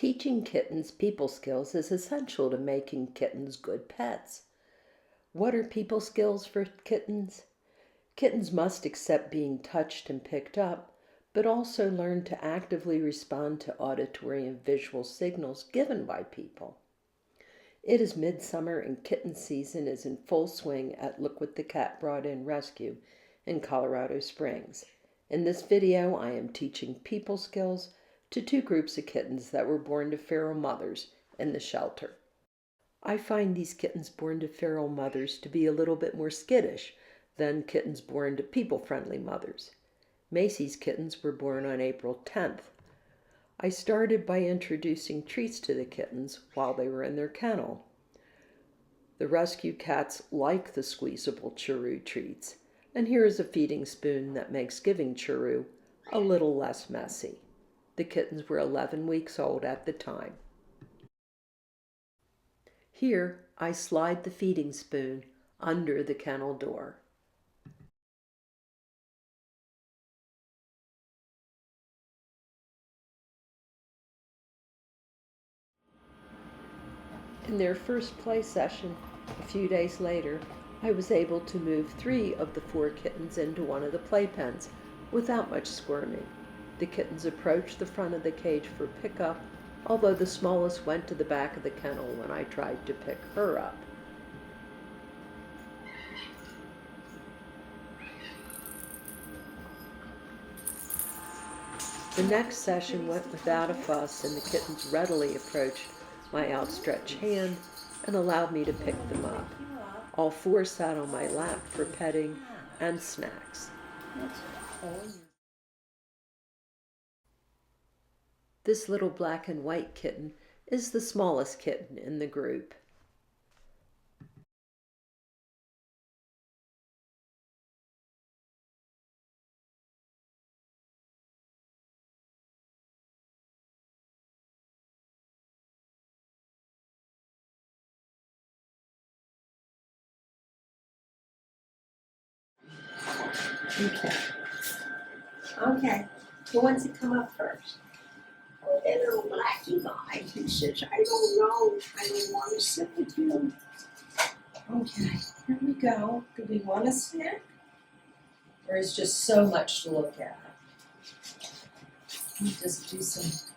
Teaching kittens people skills is essential to making kittens good pets. What are people skills for kittens? Kittens must accept being touched and picked up, but also learn to actively respond to auditory and visual signals given by people. It is midsummer and kitten season is in full swing at Look What the Cat Brought In Rescue in Colorado Springs. In this video, I am teaching people skills to two groups of kittens that were born to feral mothers in the shelter. I find these kittens born to feral mothers to be a little bit more skittish than kittens born to people-friendly mothers. Macy's kittens were born on April 10th. I started by introducing treats to the kittens while they were in their kennel. The rescue cats like the squeezable Churu treats, and here is a feeding spoon that makes giving Churu a little less messy. The kittens were 11 weeks old at the time. Here, I slide the feeding spoon under the kennel door. In their first play session, a few days later, I was able to move 3 of the 4 kittens into one of the playpens without much squirming. The kittens approached the front of the cage for pickup, although the smallest went to the back of the kennel when I tried to pick her up. The next session went without a fuss, and the kittens readily approached my outstretched hand and allowed me to pick them up. All 4 sat on my lap for petting and snacks. This little black and white kitten is the smallest kitten in the group. Okay. Who wants to come up first? Oh, that little blackie guy. He says, I don't know. I don't want to sit with you. Okay, here we go. Do we want a snack? There is just so much to look at. Let me just do some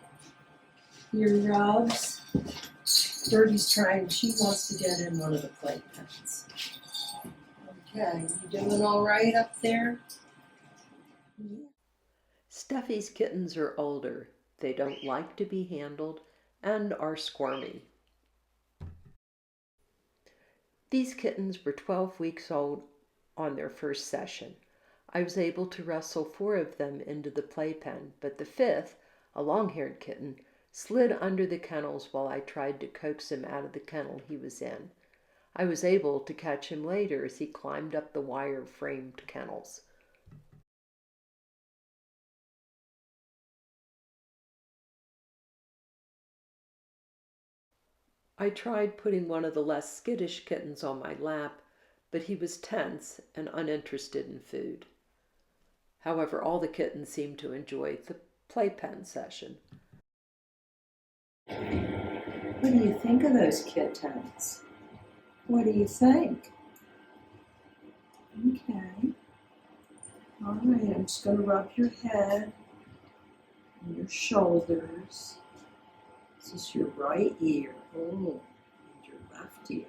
ear rubs. Birdie's trying. She wants to get in one of the playpens. Okay, you doing all right up there? Yeah. Steffy's kittens are older. They don't like to be handled and are squirmy. These kittens were 12 weeks old on their first session. I was able to wrestle 4 of them into the playpen, but the 5th, a long-haired kitten, slid under the kennels while I tried to coax him out of the kennel he was in. I was able to catch him later as he climbed up the wire-framed kennels. I tried putting one of the less skittish kittens on my lap, but he was tense and uninterested in food. However, all the kittens seemed to enjoy the playpen session. What do you think of those kittens? What do you think? Okay. All right, I'm just going to rub your head and your shoulders. This is your right ear. Oh, and your left ear.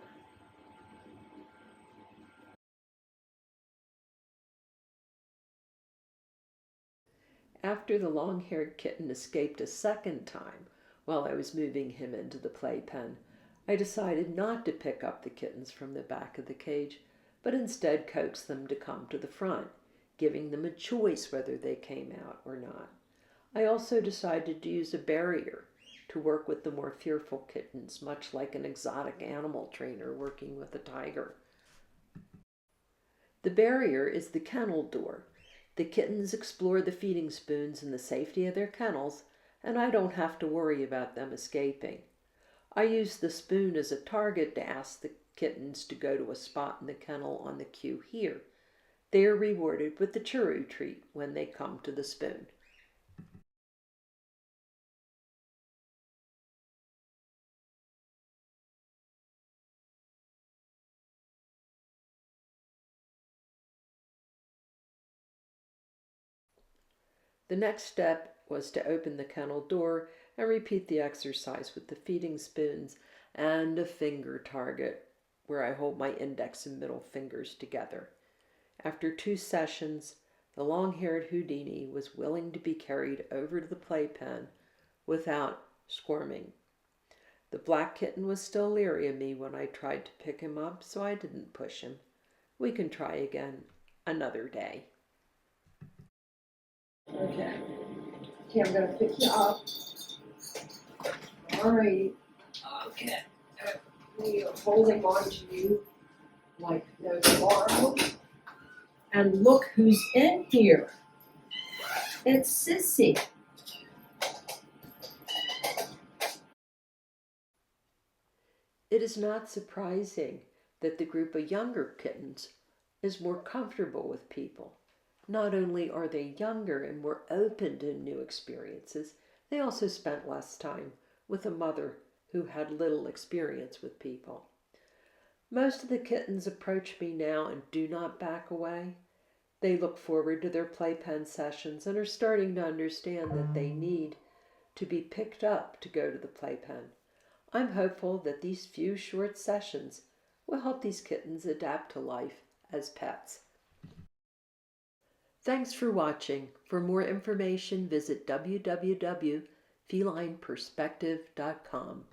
After the long-haired kitten escaped a second time while I was moving him into the playpen, I decided not to pick up the kittens from the back of the cage, but instead coax them to come to the front, giving them a choice whether they came out or not. I also decided to use a barrier to work with the more fearful kittens, much like an exotic animal trainer working with a tiger. The barrier is the kennel door. The kittens explore the feeding spoons in the safety of their kennels, and I don't have to worry about them escaping. I use the spoon as a target to ask the kittens to go to a spot in the kennel on the cue here. They are rewarded with the Churu treat when they come to the spoon. The next step was to open the kennel door and repeat the exercise with the feeding spoons and a finger target where I hold my index and middle fingers together. After 2 sessions, the long-haired Houdini was willing to be carried over to the playpen without squirming. The black kitten was still leery of me when I tried to pick him up, so I didn't push him. We can try again another day. Okay, I'm going to pick you up. All righty. Okay. We are holding on to you like no tomorrow. And look who's in here. It's Sissy. It is not surprising that the group of younger kittens is more comfortable with people. Not only are they younger and more open to new experiences, they also spent less time with a mother who had little experience with people. Most of the kittens approach me now and do not back away. They look forward to their playpen sessions and are starting to understand that they need to be picked up to go to the playpen. I'm hopeful that these few short sessions will help these kittens adapt to life as pets. Thanks for watching. For more information, visit www.felineperspective.com.